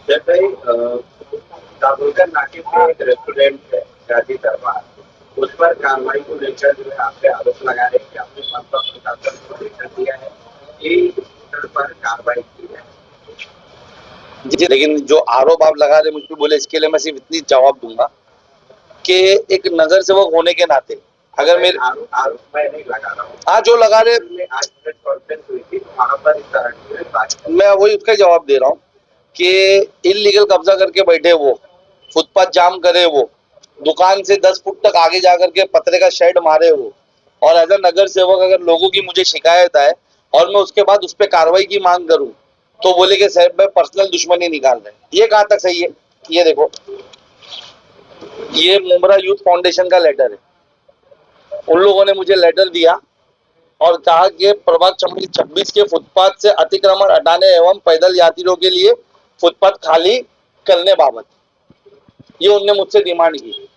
जब भाई दाभोलकर नाके पे एक रेस्टोरेंट है गाजी दरबार, उस पर कार्रवाई को लेकर जो है आपने आरोप लगा रहे हैं कि आपने मनपा प्रशासन को लेकर दिया है कि स्तर पर कार्रवाई की है। जी, लेकिन जो आरोप आप लगा रहे मुझ पे बोले, इसके लिए मैं सिर्फ इतनी जवाब दूंगा कि एक नगर सेवक होने के नाते अगर मेरे आरोप मैं नहीं लगा रहा हूँ, हाँ जो लगा रहे, आज प्रेस कॉन्फ्रेंस हुई थी तो वहां पर इस तरह की बात मैं वही उसका जवाब दे रहा हूँ कि इलीगल कब्जा करके बैठे, वो फुटपाथ जाम करे, वो दुकान से 10 फुट तक आगे जाकर के पतरे का शेड मारे वो, और एज अ नगर सेवक अगर लोगों की मुझे शिकायत आए और मैं उसके बाद उस पर कार्रवाई की मांग करूं तो बोले कि साहब भाई पर्सनल दुश्मनी निकाल रहे हैं। ये कहाँ तक सही है? ये देखो, ये मुमरा यूथ फाउंडेशन का लेटर है। उन लोगों ने मुझे लेटर दिया और कहा कि प्रभाग 26 के फुटपाथ से अतिक्रमण हटाने एवं पैदल यात्रियों के लिए फुटपाथ खाली करने बाबत ये उनने मुझसे डिमांड की।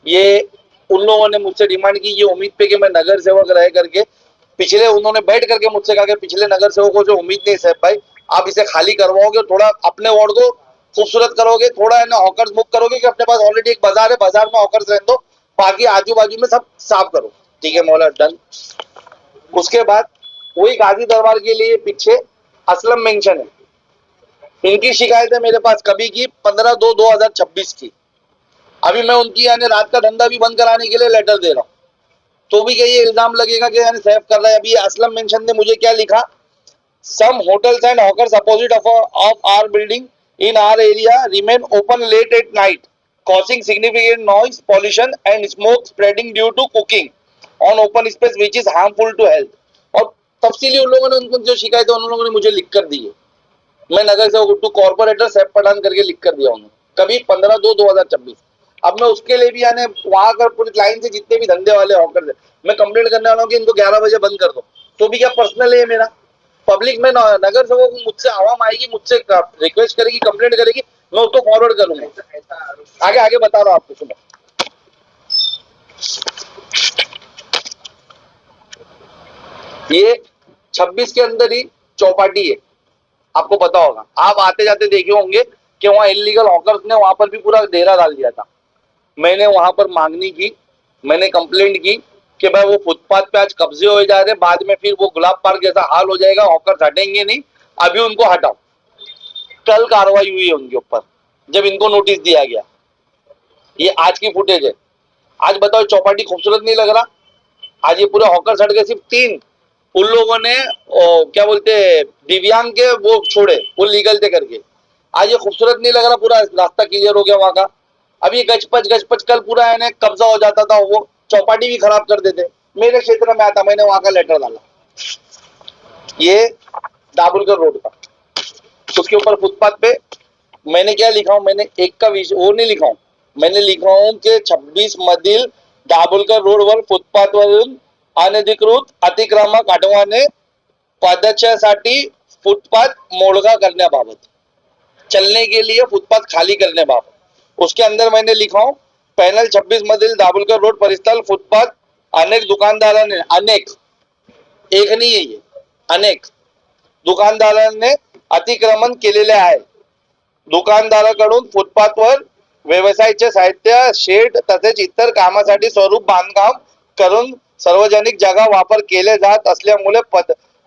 ये उन लोगों ने मुझसे डिमांड की ये उम्मीद पे कि मैं नगर सेवक रह करके, पिछले उन्होंने बैठ करके मुझसे कहा कि पिछले नगर सेवकों से उम्मीद नहीं साहब भाई, आप इसे खाली करवाओगे, थोड़ा अपने वार्ड को खूबसूरत करोगे, थोड़ा है ना हॉकर्स मुक्त करोगे कि अपने पास ऑलरेडी एक बाजार है, बाजार में हॉकर्स रहने दो, बाकी आजू बाजू में सब साफ करो। ठीक है मौला, डन। उसके बाद वही गाजी दरबार के लिए पीछे असलम मेंशन है। इनकी शिकायत है मेरे पास कभी की 15/2/2026 की। अभी मैं उनकी यानी रात का धंधा भी बंद कराने के लिए लेटर दे रहा हूँ, तो भी क्या ये इल्जाम लगेगा कि यानी सेव कर रहा है? अभी असलम मेंशन ने मुझे क्या लिखा, some hotels and hawkers opposite of our building in our area remain open late at night causing significant noise pollution and smoke spreading due to cooking on open space which is harmful to health। और तफसीली उन लोगों ने उनको जो शिकायत है उन लोगों ने मुझे लिख कर दी है। मैं नगर सेवक टू कॉर्पोरेटर सैफ पठान करके लिख कर दिया उन्होंने कभी 15/2/2026। अब मैं उसके लिए भी यानी वहां कर पूरी लाइन से जितने भी धंधे वाले हॉकर थे मैं कंप्लेंट करने वाला हूँ कि इनको 11 बजे बंद कर दो, तो भी क्या पर्सनल है मेरा? पब्लिक में नगर सेवक मुझसे आवाम आएगी, मुझसे रिक्वेस्ट करेगी, कंप्लेंट करेगी, मैं उसको फॉरवर्ड करूंगा। आगे आगे बता रहा हूँ आपको, सुनो। ये 26 के अंदर ही चौपाटी है, आपको पता होगा, आप आते जाते देखे होंगे कि वहां इलीगल हॉकर्स ने वहां पर भी पूरा डेरा डाल दिया था। मैंने वहां पर मांगनी की, मैंने कंप्लेंट की कि भाई वो फुटपाथ पे आज कब्जे हो जा रहे, बाद में फिर वो गुलाब पार्क जैसा हाल हो जाएगा, हॉकर्स हटेंगे नहीं, अभी उनको हटाओ। कल कार्रवाई हुई है उनके ऊपर जब इनको नोटिस दिया गया। ये आज की फुटेज है। आज बताओ चौपाटी खूबसूरत नहीं लग रहा? आज ये पूरे हॉकर्स हट गए, सिर्फ 3 उन लोगों ने क्या बोलते दिव्यांग के वो छोड़े, वो लीगल थे करके। आज ये खूबसूरत नहीं लग रहा? पूरा रास्ता क्लियर हो गया वहां का। अब ये गजपच कल पूरा है कब्जा हो जाता था, वो चौपाटी भी खराब कर देते। मेरे क्षेत्र में आता, मैंने वहां का लेटर डाला, ये दाभोलकर रोड का, उसके ऊपर फुटपाथ पे मैंने क्या लिखा हूं, मैंने एक का विषय वो नहीं लिखा हूं, मैंने लिखा हूं कि 26 मधील दाभोलकर रोडवर फुटपाथवरून अनधिकृत अतिक्रमक हटवाने पदचाऱ्यासाठी फुटपाथ मोडगा करण्याबाबत, चलने के लिए फुटपाथ खाली करने बाबत। उसके अंदर मैंने लिखा हूं पैनल 26 मधील दाभोलकर रोड परिस्थल फुटपाथ अनेक दुकानदारांनी, अनेक एक नाही आहे, अनेक दुकानदारांनी अतिक्रमण केलेले आहे। दुकानदाराकडून फुटपाथवर व्यवसायाचे साहित्य, शेड तसेच इतर कामासाठी स्वरूप बांधकाम करून सार्वजनिक जागा वापर केले जात असल्यामुळे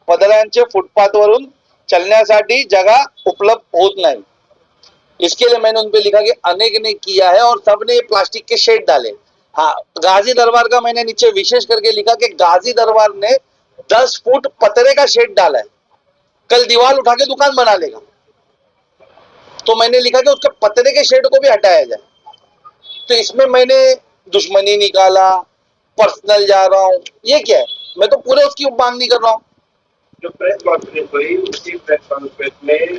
पदरांचे फुटपाथवरून चलण्यासाठी जगह उपलब्ध होत नहीं। इसके लिए मैंने उनपे लिखा कि अनेक ने किया है और सबने प्लास्टिक के शेड डाले। हाँ, गाजी दरबार का मैंने नीचे विशेष करके लिखा कि गाजी दरबार ने 10 फुट पतरे का शेड डाला है, कल दीवार उठा के दुकान बना लेगा। तो मैंने लिखा कि उसके पतरे के शेड को भी हटाया जाए। तो इसमें मैंने दुश्मनी निकाला, पर्सनल जा रहा हूँ, ये क्या है? मैं तो पूरे उसकी मांग नहीं कर रहा हूँ। जो प्रेस कॉन्फ्रेंस हुई उसी प्रेस कॉन्फ्रेंस में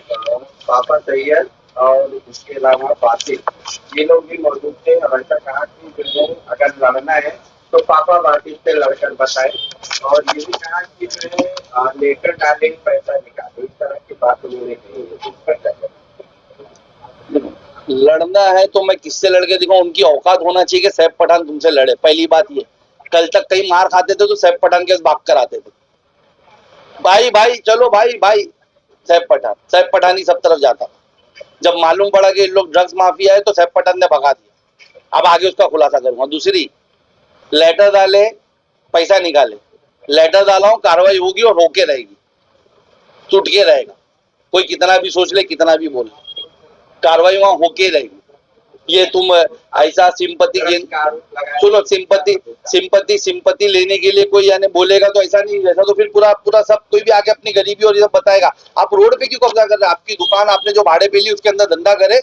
पापा तैयब और उसके अलावा बासित ये लोग भी मौजूद थे। और ऐसा कहा कि जो है अगर लड़ना है तो पापा बासित से लड़कर बताए, और ये भी कहा कि जो है लेकर डाले पैसा निकालो, इस तरह की बात उन्होंने कही। लड़ना है तो मैं किससे लड़के दिखाऊं? उनकी औकात होना चाहिए कि सैफ पठान तुमसे लड़े, पहली बात ये। कल तक कहीं मार खाते थे तो सैफ पठान के भाग कर आते थे, भाई भाई चलो भाई भाई, सैफ पठान ही सब तरफ जाता। जब मालूम पड़ा कि इन लोग ड्रग्स माफिया है तो सैफ पठान ने भगा दिया। अब आगे उसका खुलासा करूंगा। दूसरी, लेटर डाले, पैसा निकाले, लेटर डाला हूं, कार्रवाई होगी और होके रहेगी, टूट के रहेगा। कोई कितना भी सोच ले, कितना भी बोले, कार्रवाई वहां होके रहेगी। ये तुम ऐसा सिंपति गेन, सुनो, सिंपति लेने के लिए कोई यानी बोलेगा तो ऐसा नहीं, ऐसा तो फिर पूरा पूरा सब कोई भी आके अपनी गरीबी और ये सब बताएगा। आप रोड पे क्यों कब्जा कर रहे हैं? आपकी दुकान आपने जो भाड़े पे ली उसके अंदर धंधा करे।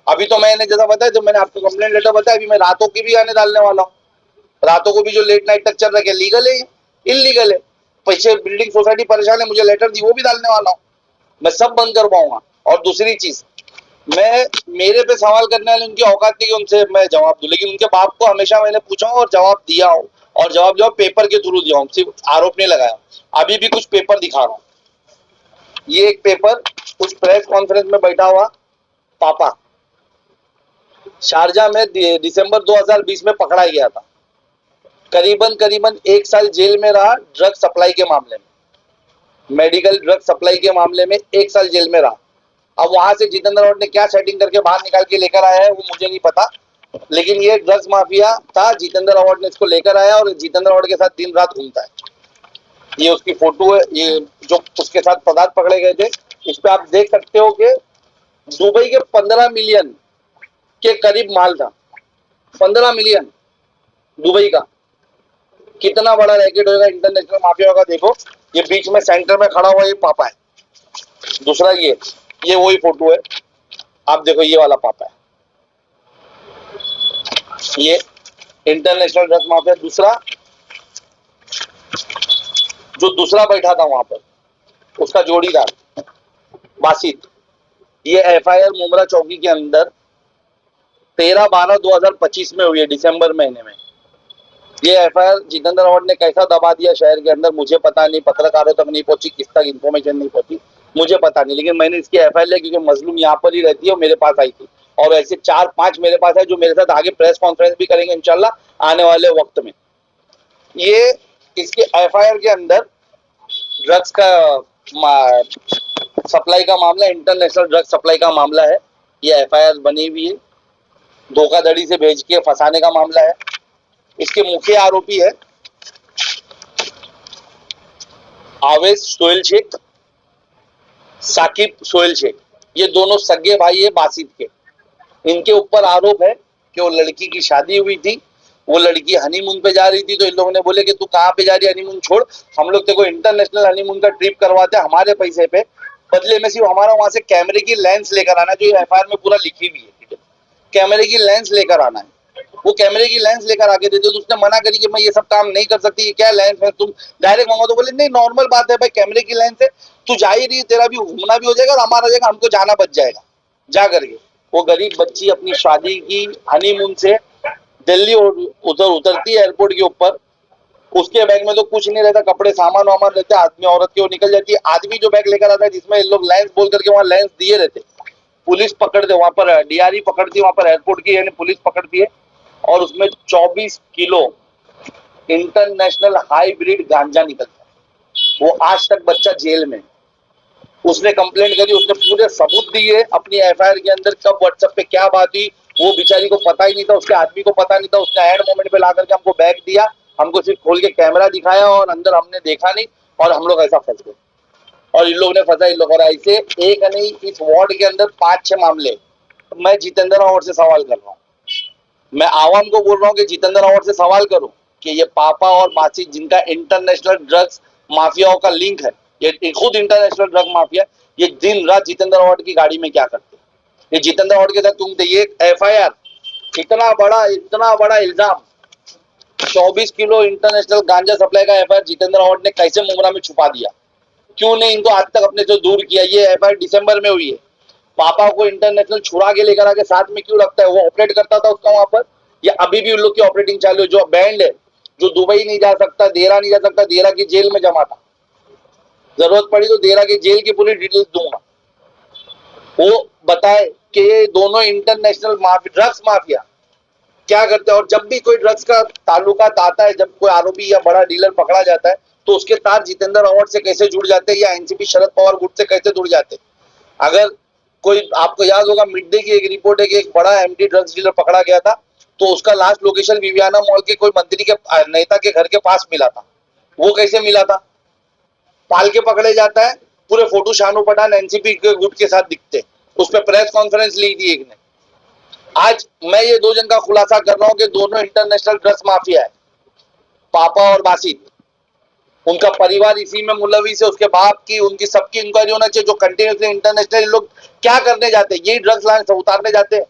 अभी तो मैंने जैसा बताया, जब मैंने आपको कंप्लेंट लेटर बताया, अभी मैं रातों की भी आने डालने वाला हूँ। रातों को भी जो लेट नाइट तक चल रहा है, लीगल है, इलीगल है? पीछे बिल्डिंग सोसाइटी परेशान है, मुझे लेटर दी, वो भी डालने वाला हूँ। मैं सब बंद करवाऊंगा। और दूसरी चीज, मैं मेरे पे सवाल करने वाले उनकी औकात नहीं कि उनसे मैं जवाब दूं, लेकिन उनके बाप को हमेशा मैंने पूछा और जवाब दिया हूं। और जवाब पेपर के थ्रू दिया हूं, सिर्फ आरोप नहीं लगाया। अभी भी कुछ पेपर दिखा रहा हूं। ये एक पेपर, उस प्रेस कॉन्फ्रेंस में बैठा हुआ पापा, शारजा में दिसंबर 2020 में पकड़ा गया था। करीबन 1 साल जेल में रहा ड्रग सप्लाई के मामले में, मेडिकल ड्रग सप्लाई के मामले में 1 साल जेल में रहा। अब वहां से जितेंद्र अवार्ड ने क्या सेटिंग करके बाहर निकाल के लेकर आया है वो मुझे नहीं पता, लेकिन ये ड्रग्स माफिया था। जितेंद्र अवार्ड ने इसको लेकर आया और जितेंद्र अवार्ड के साथ दिन रात घूमता है। ये उसकी फोटो है, ये जो उसके साथ पदार्थ पकड़े गए थे, इस पे आप देख सकते हो कि दुबई के 15 मिलियन के करीब माल था। 15 मिलियन दुबई का। कितना बड़ा रैकेट होगा, इंटरनेशनल माफिया होगा। देखो, ये बीच में सेंटर में खड़ा हुआ ये पापा है। दूसरा ये वही फोटो है, आप देखो, ये वाला पापा है, ये इंटरनेशनल ड्रग माफिया। दूसरा, जो दूसरा बैठा था वहां पर, उसका जोड़ीदार बासित। ये एफआईआर मुमरा चौकी के अंदर 13/12/2025 में हुई है, दिसंबर महीने में। ये एफआईआर जितेंद्र अवार्ड ने कैसा दबा दिया शहर के अंदर मुझे पता नहीं, पत्रकारों तक नहीं पहुंची, किस तक इन्फॉर्मेशन नहीं पहुंची मुझे पता नहीं, लेकिन मैंने इसकी एफआईआर लिया क्योंकि मजलूम यहाँ पर ही रहती है और मेरे पास आई थी। और ऐसे 4-5 मेरे पास है जो मेरे साथ आगे प्रेस कॉन्फ्रेंस भी करेंगे इंशाल्लाह आने वाले वक्त में। ये इसके एफआईआर के अंदर ड्रग्स का सप्लाई का मामला, इंटरनेशनल ड्रग सप्लाई का मामला है। ये एफआईआर बनी हुई है, धोखाधड़ी से भेज के फंसाने का मामला है। इसके मुख्य आरोपी है आवेश सोहेल शेख, साकिब सोहेल शेख। ये दोनों सगे भाई है बासित के। इनके ऊपर आरोप है कि वो लड़की की शादी हुई थी, वो लड़की हनीमून पे जा रही थी, तो इन लोगों ने बोले कि तू कहाँ पे जा रही है, हनीमून छोड़, हम लोग तेरे को इंटरनेशनल हनीमून का ट्रिप करवाते हैं हमारे पैसे पे, बदले में सिर्फ हमारा वहां से कैमरे की लेंस लेकर आना, जो एफआईआर में पूरा लिखी हुई है, ठीक है, कैमरे की लेंस लेकर आना है। वो कैमरे की लेंस लेकर आके देते तो उसने मना करी कि मैं ये सब काम नहीं कर सकती, ये क्या लेंस है, तुम डायरेक्ट मंगवा दो। बोले नहीं, नॉर्मल बात है भाई, कैमरे की लेंस है, तू जा ही रही, तेरा भी घूमना भी हो जाएगा और हमारा जाएगा, हमको जाना बच जाएगा, जा करके। वो गरीब बच्ची अपनी शादी की हनीमून से दिल्ली उतरती है एयरपोर्ट के ऊपर, उसके बैग में तो कुछ नहीं रहता, कपड़े सामान वामान रहते, आदमी औरत के वो निकल जाती है। आदमी जो बैग लेकर आता है जिसमें लोग लेंस बोल करके वहां लेंस दिए रहते, पुलिस पकड़ते, वहां पर डीआरई पकड़ती है, वहां पर एयरपोर्ट की यानी पुलिस पकड़ती है, और उसमें 24 किलो इंटरनेशनल हाईब्रिड गांजा निकलता है। वो आज तक बच्चा जेल में। उसने कंप्लेंट करी, उसने पूरे सबूत दिए अपनी एफआईआर के अंदर, कब व्हाट्सएप पे क्या बात हुई वो बेचारी को पता ही नहीं था, उसके आदमी को पता नहीं था। उसने एंड मोमेंट पे ला करके हमको बैग दिया, हमको सिर्फ खोल के कैमरा दिखाया और अंदर हमने देखा नहीं, और हम लोग ऐसा फंस गए। और इन लोगों ने फंसा, इन लोगों ने ऐसे एक नहीं, इस वार्ड के अंदर 5-6 मामले। मैं जितेंद्र अवार्ड से सवाल कर रहा हूँ, मैं आवाम को बोल रहा हूँ कि जितेंद्र अवार्ड से सवाल करो कि ये पापा और बासित जिनका इंटरनेशनल ड्रग्स माफियाओं का लिंक है, ये खुद इंटरनेशनल ड्रग माफिया, ये दिन रात जितेंद्र अवार्ड की गाड़ी में क्या करते हैं? ये जितेंद्र अवार्ड के साथ तुम थे, ये एफआईआर, इतना बड़ा इल्जाम, 24 किलो इंटरनेशनल गांजा सप्लाई का एफआईआर जितेंद्र अवार्ड ने कैसे मुमरा में छुपा दिया? क्यों नहीं इनको आज तक अपने से दूर किया? ये एफआईआर दिसंबर में हुई है। पापा को इंटरनेशनल छुड़ा के लेकर आके साथ में क्यों रखता है? वो ऑपरेट करता था उसका वहां पर, या अभी भी उन लोग की ऑपरेटिंग चालू है? जो बैंड है, जो दुबई नहीं जा सकता, देरा नहीं जा सकता, देरा की जेल में जमा था, जरूरत पड़ी तो देरा की जेल की पूरी डिटेल्स दूंगा, वो बताए कि ये दोनों इंटरनेशनल ड्रग्स माफिया क्या करते हैं। और जब भी कोई ड्रग्स का ताल्लुकात आता है, जब कोई आरोपी या बड़ा डीलर पकड़ा जाता है, तो उसके तार जितेंद्र अवार्ड से कैसे जुड़ जाते हैं या एनसीपी शरद पवार गुट से कैसे जुड़ जाते हैं? अगर कोई आपको याद होगा मिड डे की एक रिपोर्ट है कि एक बड़ा एमडी ड्रग्स डीलर पकड़ा गया था, तो उसका लास्ट लोकेशन विवियाना मॉल के कोई मंत्री के नेता के घर के पास मिला था। वो कैसे मिला था? पाल के पकड़े जाता है, पूरे फोटो शानू पठान एनसीपी के गुट के साथ दिखते, उस पर प्रेस कॉन्फ्रेंस ली थी एक ने। आज मैं ये दो जन का खुलासा कर रहा हूं कि दोनों इंटरनेशनल ड्रग्स माफिया है, पापा और बासित। उनका परिवार इसी में मुलविस है, उसके बाप की, उनकी सबकी इंक्वायरी होना चाहिए। जो कंटिन्यूसली इंटरनेशनल लोग क्या करने जाते हैं, यही ड्रग्स लाइन से उतारने जाते हैं।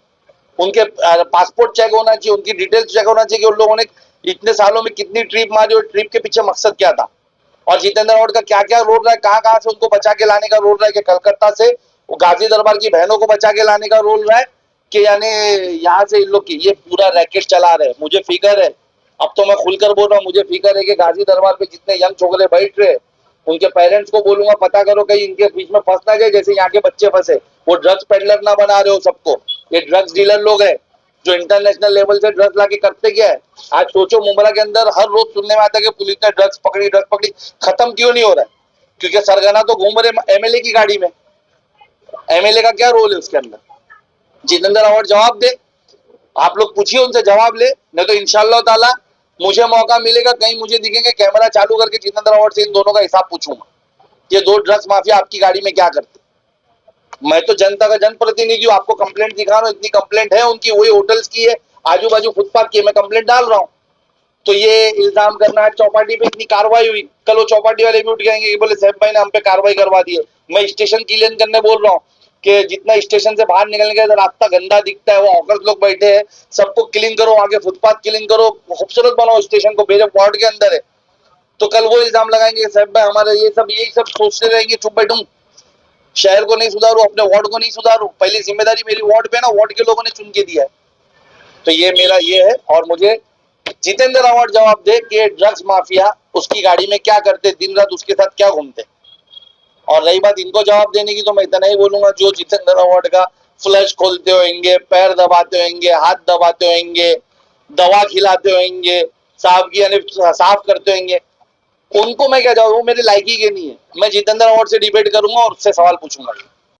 उनके पासपोर्ट चेक होना चाहिए, उनकी डिटेल्स चेक होना चाहिए कि उन लोगों ने इतने सालों में कितनी ट्रिप मारी और ट्रिप के पीछे मकसद क्या था, और जितेंद्र अवार्ड का क्या क्या रोल रहा है, कहाँ से उनको बचा के लाने का रोल रहा है, कि कलकत्ता से वो गाजी दरबार की बहनों को बचा के लाने का रोल रहा है, कि यानी यहाँ से इन लोग की ये पूरा रैकेट चला रहे। मुझे फिक्र है, अब तो मैं खुलकर बोल रहा हूँ, मुझे फिक्र है कि गाजी दरबार पे जितने यंग छोकरे बैठ रहे, उनके पेरेंट्स को बोलूंगा पता करो कहीं इनके बीच में फंस ना जाए जैसे यहाँ के बच्चे फंसे। वो ड्रग्स पेडलर ना बना रहे हो सबको, ये ड्रग्स डीलर लोग हैं जो इंटरनेशनल लेवल से ड्रग्स लाके करते क्या है। आज सोचो मुंबरा के अंदर हर रोज सुनने में आता है कि पुलिस ने ड्रग्स पकड़ी। खत्म क्यों नहीं हो रहा है? क्योंकि सरगना तो घूम रहे एमएलए की गाड़ी में। एमएलए का क्या रोल है उसके अंदर? जितेंद्र अवार्ड जवाब दे, आप लोग पूछिए उनसे, जवाब ले। नहीं तो इंशाअल्लाह ताला मुझे मौका मिलेगा, कहीं मुझे दिखेंगे कैमरा चालू करके जितेंद्र अवार्ड से इन दोनों का हिसाब पूछूंगा, ये दो ड्रग्स माफिया आपकी गाड़ी में क्या करते। मैं तो जनता का जनप्रतिनिधि हूँ, आपको कंप्लेंट दिखा रहा हूँ। इतनी कंप्लेंट है उनकी, वही होटल्स की है, आजू बाजू फुटपाथ की है, मैं कंप्लेंट डाल रहा हूँ। तो ये इल्जाम करना है चौपाटी पे इतनी कार्रवाई हुई, कल वो चौपाटी वाले भी उठ जाएंगे कि बोले साहब भाई ने हम पे कार्रवाई करवा दी है। मैं स्टेशन क्लीन करने बोल रहा हूँ कि जितना स्टेशन से बाहर निकलने का रास्ता गंदा दिखता है, वो हॉकर्स लोग बैठे हैं, सबको क्लीन करो, आगे फुटपाथ क्लीन करो, खूबसूरत बनाओ स्टेशन को, बेजब वार्ड के अंदर है। तो कल वो इल्जाम लगाएंगे साहब भाई हमारे ये सब यही सब सोचते रहेंगे, चुप बैठूं, शहर को नहीं सुधारू, अपने वार्ड को नहीं सुधारू। पहली जिम्मेदारी मेरी वार्ड पे ना, वार्ड के लोगों ने चुन के दिया है। तो ये मेरा ये है, और मुझे जितेंद्र अवार्ड जवाब दे कि ड्रग्स माफिया उसकी गाड़ी में क्या करते, दिन रात उसके साथ क्या घूमते। और रही बात इनको जवाब देने की, तो मैं इतना ही बोलूंगा, जो जितेंद्र अवार्ड का फ्लैश खोलते होंगे, पैर दबाते होंगे, हाथ दबाते होंगे, दवा खिलाते होंगे, साहब की यानी साफ करते होंगे, उनको मैं क्या जवाब, वो मेरे लायकी के नहीं है। मैं जितेंद्र अवार्ड से डिबेट करूंगा और उससे सवाल पूछूंगा।